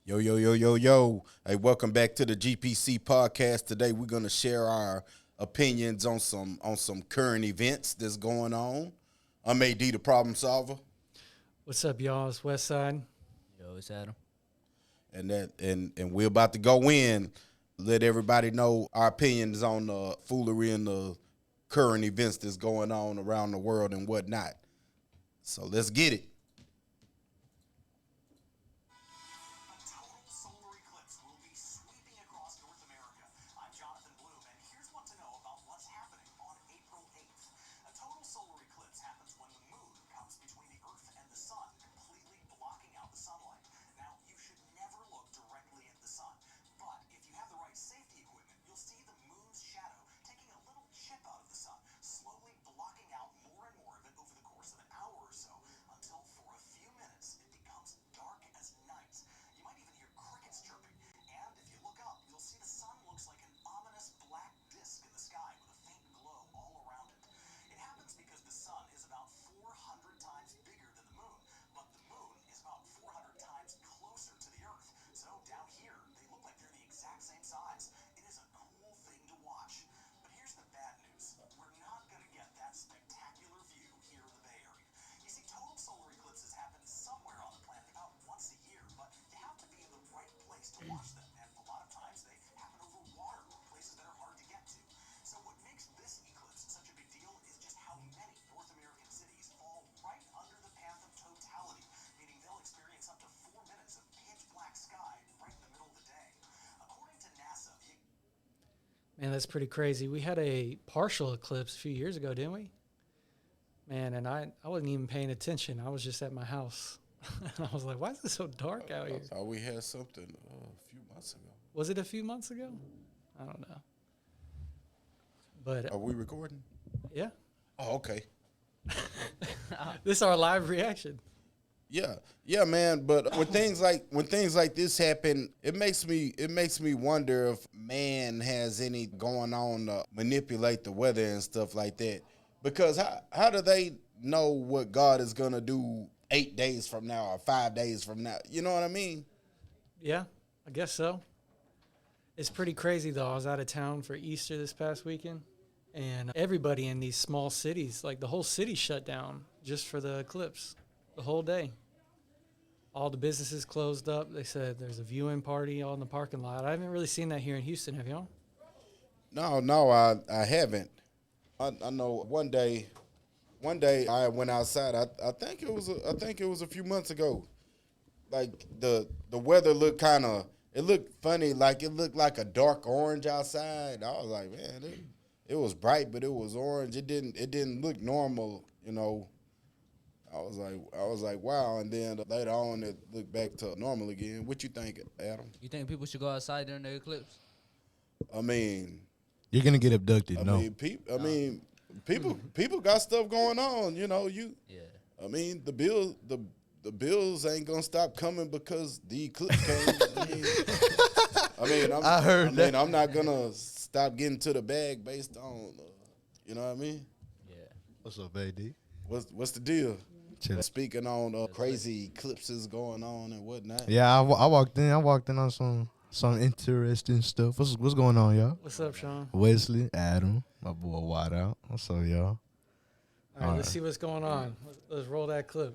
Yo, yo, yo, yo, yo. Hey, welcome back to the GPC podcast. Today we're gonna share our opinions on some current events that's going on. I'm AD the problem solver. What's up, y'all? It's Westside. Yo, it's Adam. And we're about to go in, let everybody know our opinions on the foolery and the current events that's going on around the world and whatnot. So let's get it. Total solar eclipse will be sweeping across North America. I'm Jonathan Bloom, and here's what to know about what's happening on April 8th. A total solar eclipse happens when the moon comes between the Earth and the sun, completely blocking out the sunlight. Now, you should never look directly at the sun, but if you have the right safety equipment, you'll see the moon's shadow taking a little chip out of the sun, slowly blocking out more and more of it over the course of an hour or so, until for a few minutes it becomes dark as night. You might even hear crickets chirping, and if you look up, you'll see the sun looks like an ominous black disk in the sky with a faint glow all around it. It happens because the sun is about 400 times bigger than the moon, but the moon is about 400 times closer to the Earth. So down here, they look like they're the exact same size. It is a cool thing to watch. But here's the bad news. We're not going to get that spectacular view here in the Bay Area. You see, total solar eclipses happen somewhere on the planet about once a year, but you have to be in the right place to watch them, and a lot of times they happen over water or places that are hard to get to. So what makes this eclipse such a big deal is just how many North American cities fall right under the path of totality, meaning they'll experience up to 4 minutes of pitch black sky right in the middle of the day. According to NASA, Man, that's pretty crazy. We had a partial eclipse a few years ago, didn't we? Man, and I wasn't even paying attention. I was just at my house. And I was like, why is it so dark out here? I thought we had something a few months ago. Was it a few months ago? I don't know. But Are we recording? yeah, Oh, okay. this is our live reaction. Yeah, man. But when things like this happen, it makes me wonder if man has any going on to manipulate the weather and stuff like that. Because how do they know what God is gonna do 8 days from now or 5 days from now? You know what I mean? Yeah, I guess so. It's pretty crazy, though. I was out of town for Easter this past weekend, and everybody in these small cities, like the whole city shut down just for the eclipse the whole day. All the businesses closed up. They said there's a viewing party all in the parking lot. I haven't really seen that here in Houston. Have y'all? No, I haven't. I know one day I went outside. I think it was a few months ago. Like the weather looked it looked funny, like it looked like a dark orange outside. I was like, man, it was bright, but it was orange. It didn't look normal, you know. I was like, wow. And then later on, it looked back to normal again. What you think, Adam? You think people should go outside during the eclipse? I mean, You're gonna get abducted. No. People got stuff going on. You know, Yeah. I mean, the bills ain't gonna stop coming because the eclipse came. I heard that. I'm not gonna stop getting to the bag based on, you know what I mean? Yeah. What's up, AD? What's the deal? Chillin'. Speaking on crazy eclipses going on and whatnot. Yeah, I walked in. I walked in on some interesting stuff. What's going on, y'all? What's up, Sean? Wesley, Adam, my boy White out. What's up, y'all? All right, let's see what's going on. Let's roll that clip.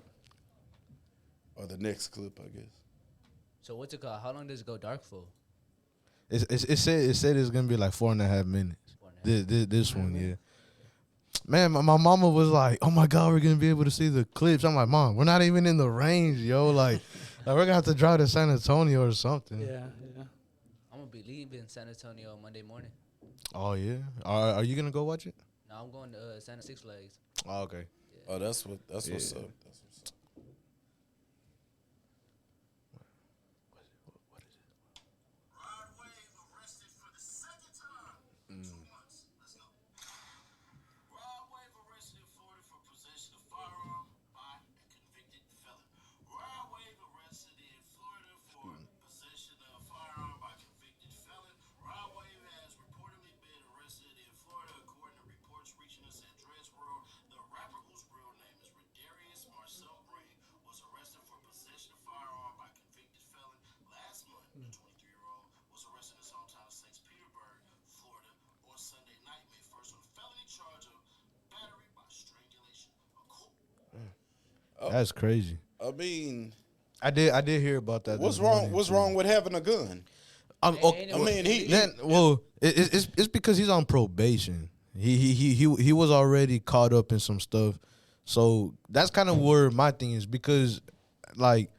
Or the next clip, I guess. So what's it called? How long does it go dark for? It said it's gonna be like 4.5 minutes. 4.5. This one, yeah. Man, my mama was like, "Oh my God, we're gonna be able to see the eclipse." I'm like, "Mom, we're not even in the range, yo. Like we're gonna have to drive to San Antonio or something." Yeah. I'm gonna be leaving San Antonio Monday morning. Oh yeah. Are you gonna go watch it? No, I'm going to Six Flags. Oh, okay. Oh, that's what's up. That's what's up. Rod Wave arrested for the second time in 2 months. Let's go. Rod Wave arrested in Florida for possession of firearm by a convicted felon. Rod Wave arrested in Florida for possession of firearm by convicted felon. Rod Wave has reportedly been arrested in Florida, according to reports reaching us at Dress World. The rapper, whose real name is Redarius Marcel That's crazy. I mean, I did hear about that. what's this wrong? morning, What's too. wrong with having a gun? Okay, I mean, it's because he's on probation. He was already caught up in some stuff, so that's kind of where my thing is because, like,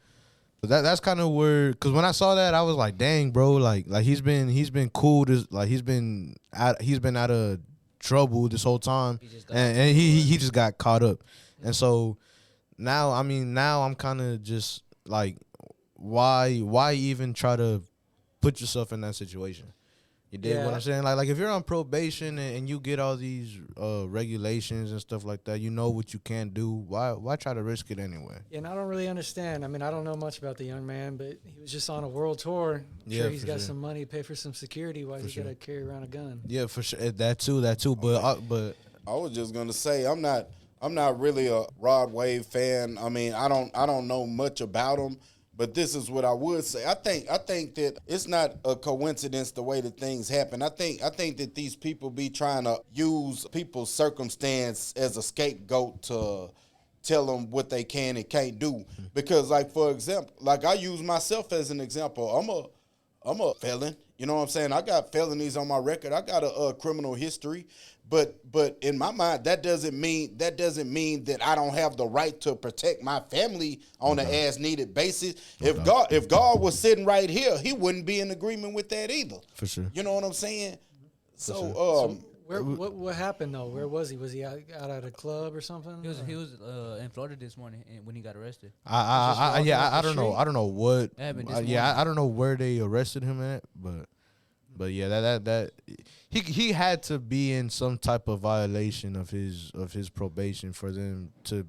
that's kind of where because when I saw that I was like, dang, bro, like he's been cool. Like he's been out of trouble this whole time, He just got and he just got caught up, and so now I'm kind of just like, why even try to put yourself in that situation? You dig what Yeah. I'm saying? Like if you're on probation and you get all these regulations and stuff like that, you know what you can't do. Why try to risk it anyway? And I don't really understand. I mean, I don't know much about the young man, but he was just on a world tour. I'm Yeah, sure he's for got sure. some money to pay for some security. Why he's got to carry around a gun? Yeah, for sure. That too. But I was just gonna say I'm not really a Rod Wave fan. I mean, I don't know much about him, but this is what I would say. I think that it's not a coincidence the way that things happen. I think that these people be trying to use people's circumstance as a scapegoat to tell them what they can and can't do. Because, like, for example, like I use myself as an example. I'm a felon. You know what I'm saying? I got felonies on my record. I got a criminal history. But in my mind, that doesn't mean that I don't have the right to protect my family on an as needed basis. If God was sitting right here, he wouldn't be in agreement with that either. For sure. You know what I'm saying? So What happened though? Where was he? Was he out at a club or something? He was in Florida this morning when he got arrested. I don't know. I don't know what. That happened this I don't know where they arrested him at, but yeah, that he had to be in some type of violation of his probation for them to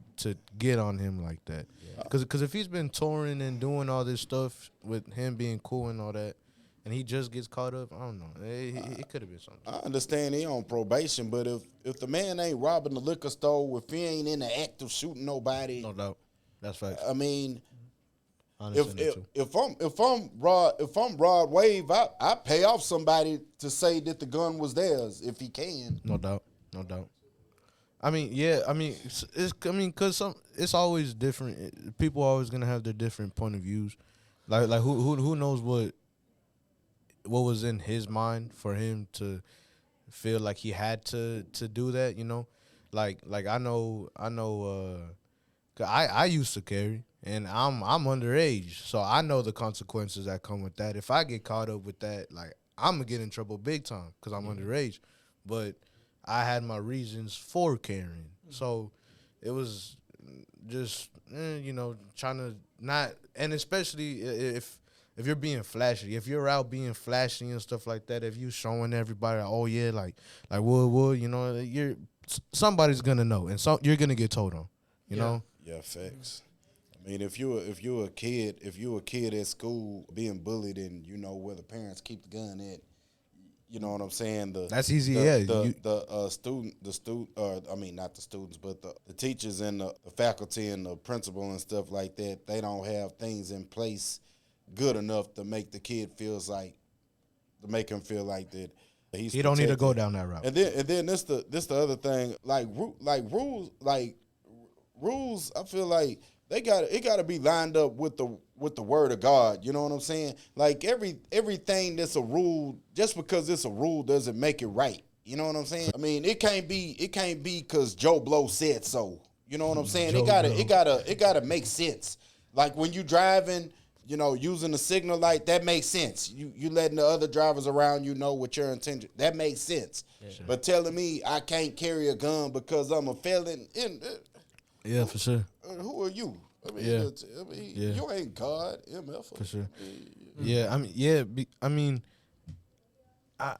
get on him like that. Because if he's been touring and doing all this stuff with him being cool and all that, and he just gets caught up, I don't know. It could have been something. I understand he on probation, but if the man ain't robbing the liquor store, if he ain't in the act of shooting nobody, No doubt, that's facts. I mean, I understand that too. if I'm Rod Wave, I pay off somebody to say that the gun was theirs if he can. No doubt. I mean, yeah. I mean, because it's always different. People are always gonna have their different point of views. Like who knows what was in his mind for him to feel like he had to do that. You know, like I know. 'Cause I used to carry, and I'm underage, so I know the consequences that come with that. If I get caught up with that, like I'm gonna get in trouble big time because I'm underage. But I had my reasons for carrying, so it was just trying to not, and especially if you're being flashy, if you're out being flashy and stuff like that, if you showing everybody, oh yeah, like what, you're somebody's gonna know, and so you're gonna get told on, you know. Yeah, facts. I mean, if you a kid at school being bullied and you know where the parents keep the gun at, you know what I'm saying? That's easy. The not the students, but the teachers and the faculty and the principal and stuff like that, they don't have things in place good enough to make the kid him feel like that he's He don't need to protected. go down that route. And then this the other thing, like rules, I feel like it got to be lined up with the word of God. You know what I'm saying? Like everything that's a rule, just because it's a rule doesn't make it right. You know what I'm saying? I mean, it can't be because Joe Blow said so. You know what I'm saying? It gotta make sense. Like when you driving, using the signal light, that makes sense. You letting the other drivers around you know what your intention. That makes sense. Yeah, sure. But telling me I can't carry a gun because I'm a felon, yeah, for sure. Who are you? I mean, you ain't God, MF. For sure.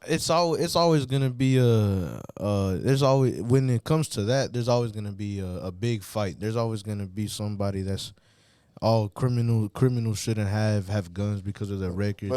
It's always gonna be there's always, when it comes to that, there's always gonna be a big fight. There's always gonna be somebody that's all criminals shouldn't have guns because of their record.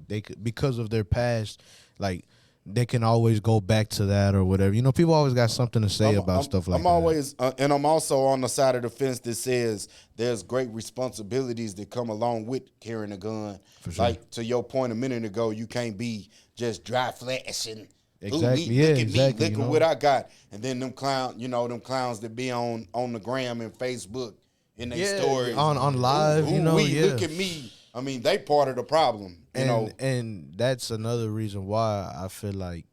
They could, because of their past, like they can always go back to that or whatever. People always got something to say about stuff like that. And I'm also on the side of the fence that says there's great responsibilities that come along with carrying a gun. For sure. Like to your point a minute ago, you can't be just dry flashing. Exactly. Look at what I got. And then them clowns that be on the gram and Facebook in their stories on live, Ooh, you know, we look at me. I mean, they part of the problem, you know. And that's another reason why I feel like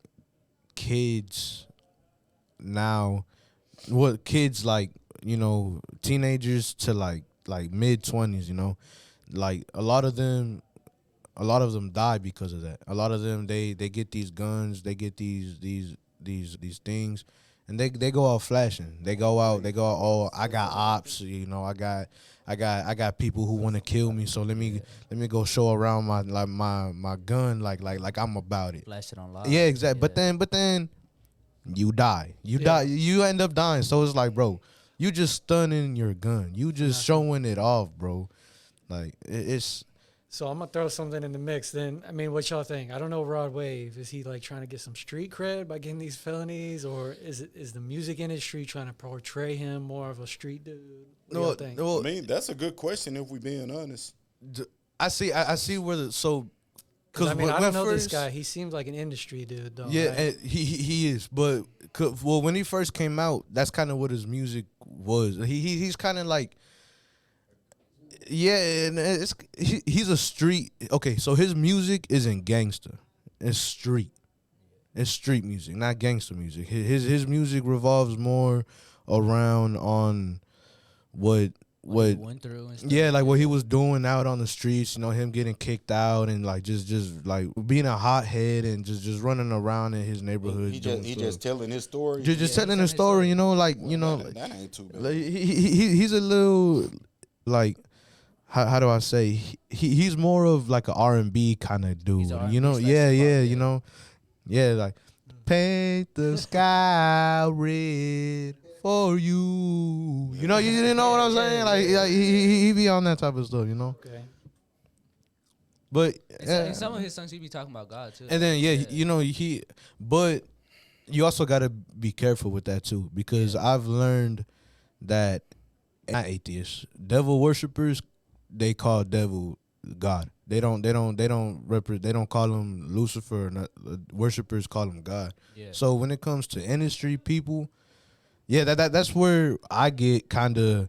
kids now, what kids like, you know, teenagers to like mid-20s, you know, like a lot of them die because of that. A lot of them they get these guns, they get these things, and they go out flashing. They go out, oh, I got ops, you know, I got people who want to kill me, so let me go show around my gun like I'm about it. Flash it on live. Yeah, exactly. But then you die. You end up dying. So it's like, bro, you just stunning your gun. You just showing it off, bro. Like it's. So I'm gonna throw something in the mix. Then I mean, what y'all think? I don't know. Rod Wave, is he like trying to get some street cred by getting these felonies, or is the music industry trying to portray him more of a street dude? What do y'all think? I mean, that's a good question if we being honest. I see where the so. Because I mean, I don't know this guy. He seems like an industry dude, though. Yeah, right? and he is. But well, when he first came out, that's kind of what his music was. He's kind of like. Yeah, and he's a street. Okay, so his music isn't gangster. It's street. It's street music, not gangster music. His music revolves more around on what he went through and stuff. yeah, like what he was doing out on the streets, you know, him getting kicked out and like just like being a hothead and just running around in his neighborhood. He just telling his story. Just telling his story, you know, like you know, that ain't too bad. like, he's a little like how do I say he's more of like an R&B kind of dude, you know? Yeah, you know, yeah, like paint the sky red for you. You know, you didn't know what I'm saying? Like he be on that type of stuff, you know. Okay. But In some of his songs, he be talking about God too. and then you know but you also gotta be careful with that too, because I've learned that not atheists, devil worshippers, they call devil God. They don't call him Lucifer. Worshippers call him God. Yeah. So when it comes to industry people, yeah, that's where I get kind of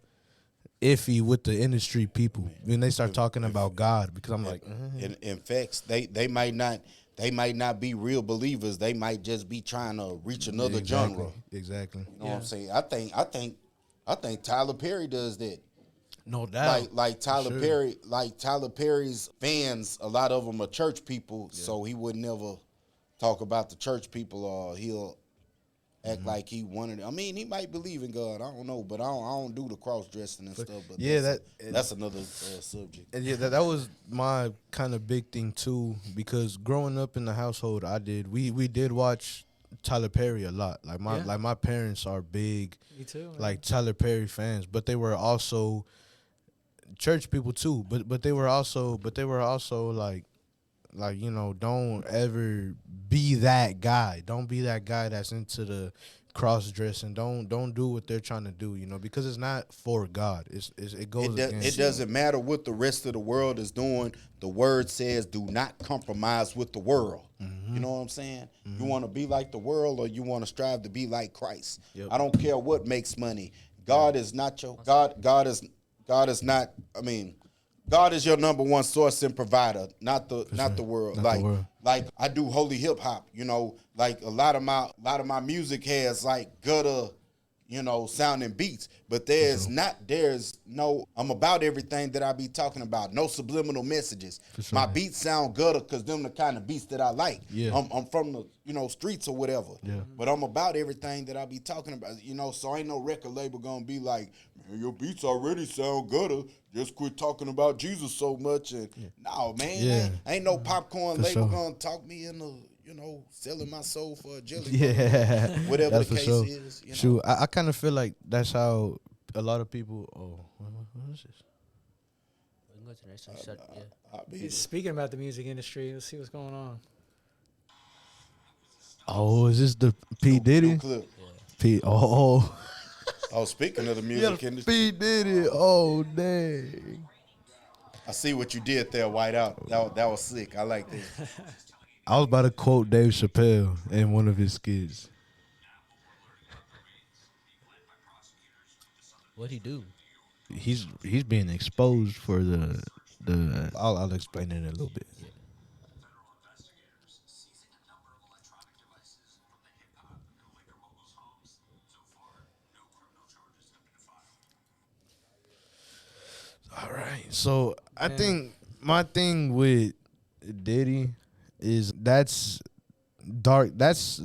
iffy with the industry people when they start talking about God, because I'm like, in fact, they might not be real believers. They might just be trying to reach another genre. Exactly. You know what I'm saying? I think Tyler Perry does that. No doubt. Like Tyler Perry, Tyler Perry's fans, a lot of them are church people, so he would never talk about the church people, or he'll act like he wanted. I mean, he might believe in God. I don't know, but I don't do the cross dressing and stuff. But yeah, that's another subject. And yeah, that was my kind of big thing too, because growing up in the household I did, we did watch Tyler Perry a lot. Like my parents are big, Me too, man. like Tyler Perry fans, but they were also church people too. But they were also like you know, don't ever be that guy. Don't be that guy that's into the cross dressing. Don't do what they're trying to do, you know, because it's not for God. It goes against. It doesn't matter what the rest of the world is doing. The word says, "Do not compromise with the world." You know what I'm saying? You want to be like the world, or you want to strive to be like Christ. Yep. I don't care what makes money. God is not your God. God is not. I mean, God is your number one source and provider, not the world. Not the world. Like I do holy hip hop, you know, like a lot of my music has like gutter, you know, sounding beats, but there's no, I'm about everything that I be talking about. No subliminal messages. Sure. My beats sound gutter because them the kind of beats that I like. Yeah. I'm from the, you know, streets or whatever. Yeah. But I'm about everything that I be talking about, you know, so ain't no record label gonna be like, man, your beats already sound gutter. Just quit talking about Jesus so much. And no, man, ain't no popcorn label gonna talk me into, you know, selling my soul for a jelly. Yeah, whatever that's the for case sure. is. You know? Shoot, I kind of feel like that's how a lot of people. Oh, what is this? We can go to the next one. Shut, yeah. I'll be Speaking about the music industry, let's see what's going on. Oh, is this the P Diddy? clip. P. Oh, Oh, speaking of the music industry, P Diddy. Oh, dang. I see what you did there, Whiteout. That was slick. I like that. I was about to quote Dave Chappelle in one of his skits. What'd he do? he's being exposed for the. I'll explain it in a little bit. Federal investigators seizing a number of electronic devices from the hip-hop and liquor moguls' homes. So far, no criminal charges have been filed. All right. So I Man. think my thing with Diddy is that's dark. That's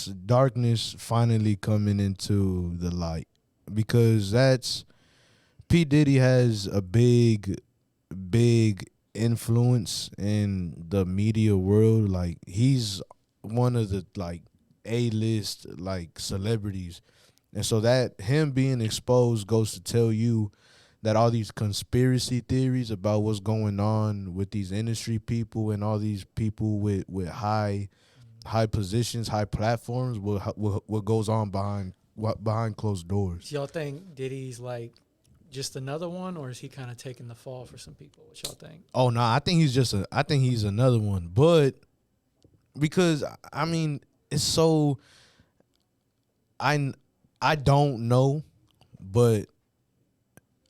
darkness finally coming into the light because that's P Diddy has a big influence in the media world. Like he's one of the like A-list like celebrities. And so that him being exposed goes to tell you that all these conspiracy theories about what's going on with these industry people and all these people with high positions, high platforms, what goes on behind closed doors. Do y'all think Diddy's like just another one, or is he kind of taking the fall for some people? What y'all think? Oh no, I think he's another one. But because I mean, it's so I don't know, but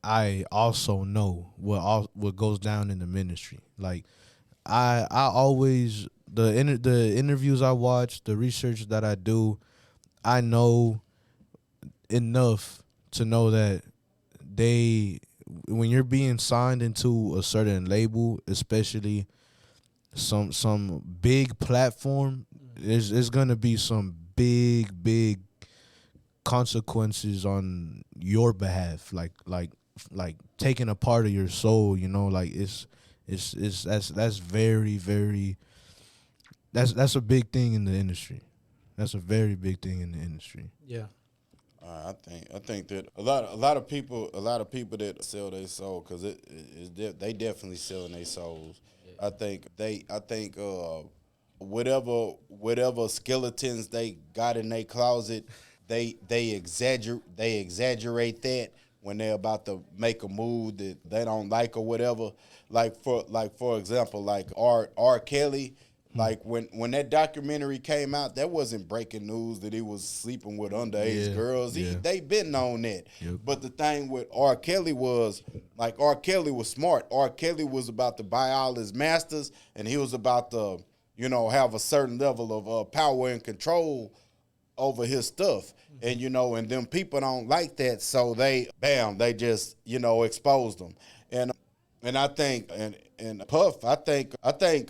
I also know what goes down in the ministry. Like I always the interviews I watch, the research that I do, I know enough to know that when you're being signed into a certain label, especially some big platform, there's gonna be some big consequences on your behalf, like taking a part of your soul, like it's that's very that's a big thing in the industry. That's a very big thing in the industry. Yeah. I think that a lot of people that sell their soul because they definitely selling their souls. I think whatever skeletons they got in their closet, they exaggerate that when they're about to make a move that they don't like or whatever. Like for example, like R. Kelly. Like when that documentary came out, that wasn't breaking news that he was sleeping with underage girls. They been on that. Yep. But the thing with R. Kelly was R. Kelly was smart. R. Kelly was about to buy all his masters, and he was about to have a certain level of power and control over his stuff. And and them people don't like that, so they just exposed them. And I think and Puff, I think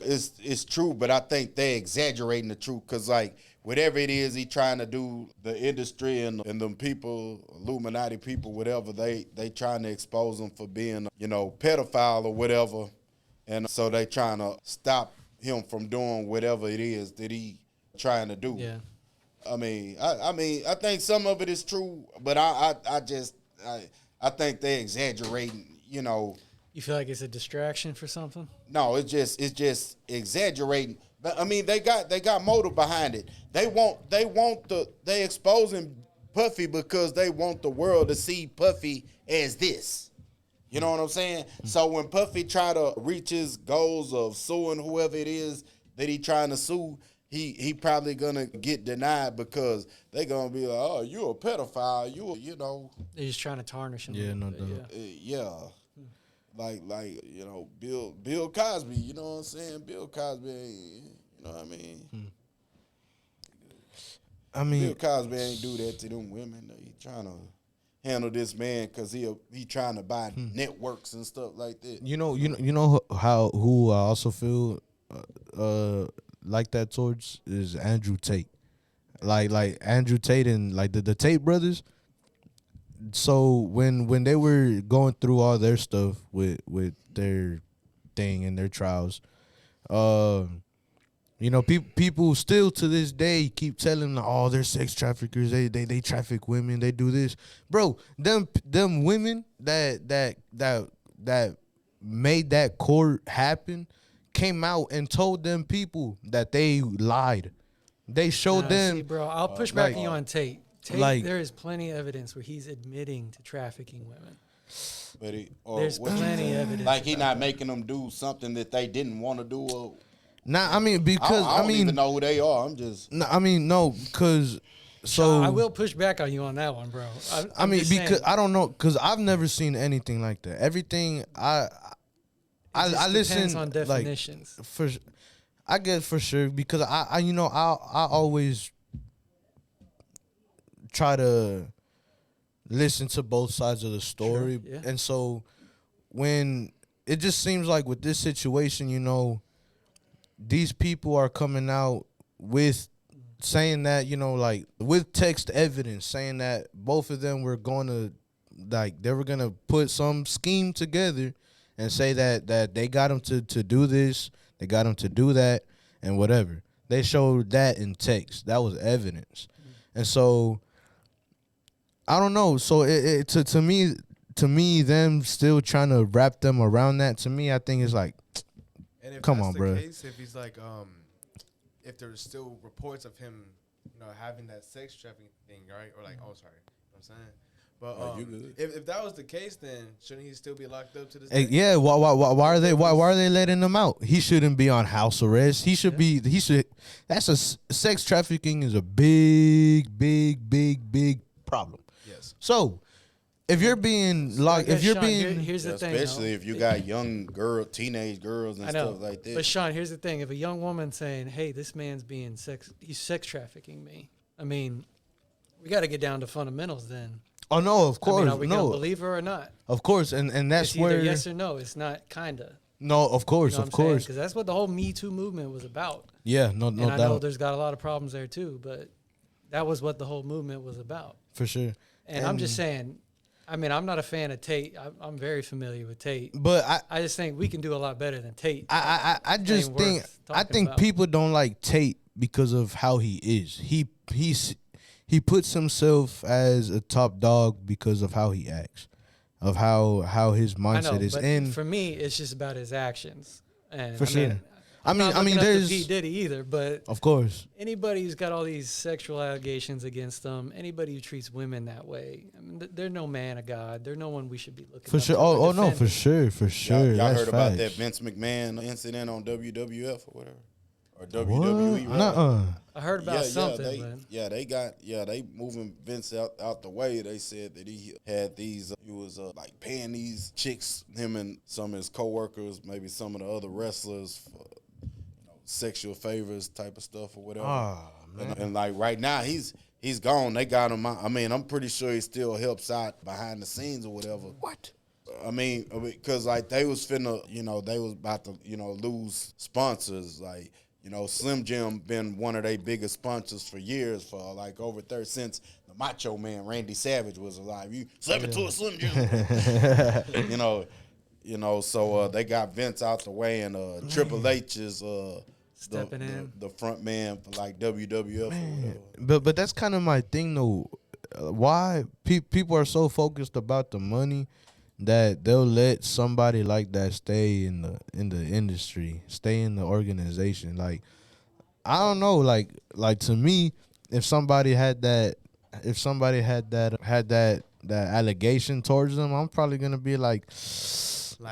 it's true, but I think they exaggerating the truth because like whatever it is he trying to do, the industry and them people, Illuminati people, whatever, they trying to expose him for being pedophile or whatever, and so they trying to stop him from doing whatever it is that he trying to do. Yeah. I mean, I think some of it is true, but I think they exaggerating. You feel like it's a distraction for something? No, it's just exaggerating. But I mean, they got motive behind it. They exposing Puffy because they want the world to see Puffy as this. You know what I'm saying? So when Puffy try to reach his goals of suing whoever it is that he trying to sue, he probably gonna get denied because they gonna be like, oh, you a pedophile, They're just trying to tarnish him. Yeah, a no little bit, doubt. yeah. Like Bill Cosby, you know what I'm saying? Bill Cosby ain't, you know what I mean? I mean, Bill Cosby ain't do that to them women. He trying to handle this man because he trying to buy networks and stuff like that. you know who I also feel like that towards is Andrew Tate. Like Andrew Tate and like the Tate brothers. So when they were going through all their stuff with their thing and their trials, people still to this day keep telling them, oh, they're sex traffickers, they traffic women, they do this, bro. Them women that made that court happen came out and told them people that they lied. They showed them. See, bro, I'll push back on you on Tate. like- there is plenty of evidence where he's admitting to trafficking women. But There's plenty of evidence. like he about not that. making them do something that they didn't want to do. Or, Nah, I mean because I don't even know who they are. I'm just no, I mean no, because So I will push back on you on that one, bro. I mean, just because saying, I don't know, because I've never seen anything like that. Everything I it just listen depends on like definitions. for, I guess for sure, because I you know I always try to listen to both sides of the story, Sure, yeah. and so when it just seems like with this situation, you know, these people are coming out with saying that, you know, like with text evidence saying that both of them were going to, like, they were going to put some scheme together and say that they got him to do this, they got him to do that, and whatever. They showed that in text. That was evidence. And so I don't know. So to me, them still trying to wrap them around that, to me, I think it's like, And if come that's on, the bro. case, if he's like, if there's still reports of him, you know, having that sex trafficking thing, right? Or like, oh, sorry, you know what I'm saying. But Oh, you good. if that was the case, then shouldn't he still be locked up to this Hey, day? yeah, why are they letting him out? He shouldn't be on house arrest. He should be. That's sex trafficking is a big problem. Yes. So, if you're being locked, I if guess, you're Sean, being, here's the thing, Especially though. if you got young teenage girls and I know, stuff like that. but Sean, here's the thing: if a young woman saying, "Hey, this man's he's sex trafficking me," I mean, we got to get down to fundamentals then. oh no, of I mean, course, are we gonna no, believe her or not? of course, and that's It's either where yes or no. It's not kinda. no, of course, of course, because that's what the whole Me Too movement was about. yeah, no And I know doubt, there's got a lot of problems there too, but that was what the whole movement was about. for sure. And I'm just saying, I mean, I'm not a fan of Tate. I'm very familiar with Tate. But I just think we can do a lot better than Tate. I just ain't think worth I talking think about. people don't like Tate because of how he is. He puts himself as a top dog because of how he acts, of how his I know, mindset is. but And for me, it's just about his actions. And For sure. I'm not looking up to there's P. Diddy either, but of course. anybody who's got all these sexual allegations against them, anybody who treats women that way, I mean, they're no man of God. They're no one we should be looking For up sure. to or Oh no, for defending. sure. Y'all That's heard about that facts. Vince McMahon incident on WWF or whatever, or What? WWE? rather. Nuh-uh. I heard about something, they moving Vince out the way. They said that he had these, he was like paying these chicks, him and some of his coworkers, maybe some of the other wrestlers, for sexual favors type of stuff or whatever. Oh, man. And like right now he's gone. They got him out. I mean, I'm pretty sure he still helps out behind the scenes or whatever. What? I mean, because like they was finna, they was about to, lose sponsors. Like, Slim Jim been one of their biggest sponsors for years, for like over 30, since the Macho Man Randy Savage was alive. You slap it to a Slim Jim. So they got Vince out the way, and Triple H is Stepping in. the front man for like WWF or whatever. But that's kind of my thing though. Why people are so focused about the money that they'll let somebody like that stay in the industry, stay in the organization. Like, I don't know, like to me, if somebody had that allegation towards them, I'm probably gonna be like,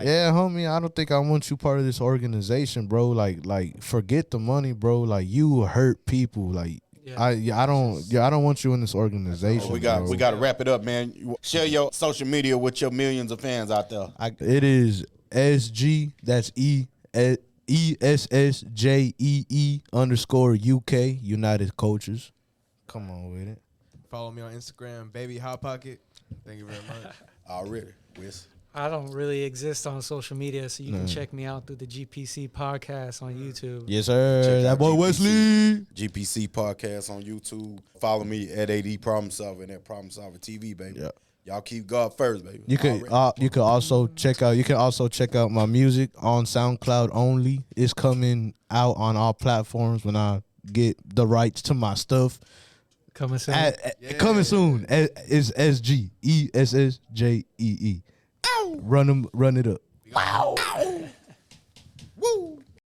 yeah, homie, I don't think I want you part of this organization, bro. Like forget the money, bro. Like, you hurt people. Like, I don't want you in this organization. We got bro. to wrap it up, man. Share your social media with your millions of fans out there. It is SG. That's ESSJEE_UK United Coaches. Come on with it. Follow me on Instagram, Baby Hot Pocket. Thank you very much. Already, Wiz. I don't really exist on social media, so you can check me out through the GPC podcast on YouTube. Yes, sir. Check That out boy GPC. Wesley. GPC podcast on YouTube. Follow me at AD Problem Solver and at Problem Solver TV, baby. Yeah. Y'all keep God first, baby. You could Already. also check out my music on SoundCloud only. It's coming out on all platforms when I get the rights to my stuff. Coming soon. Coming soon. It's SG ESSJEE. Run it up. Wow.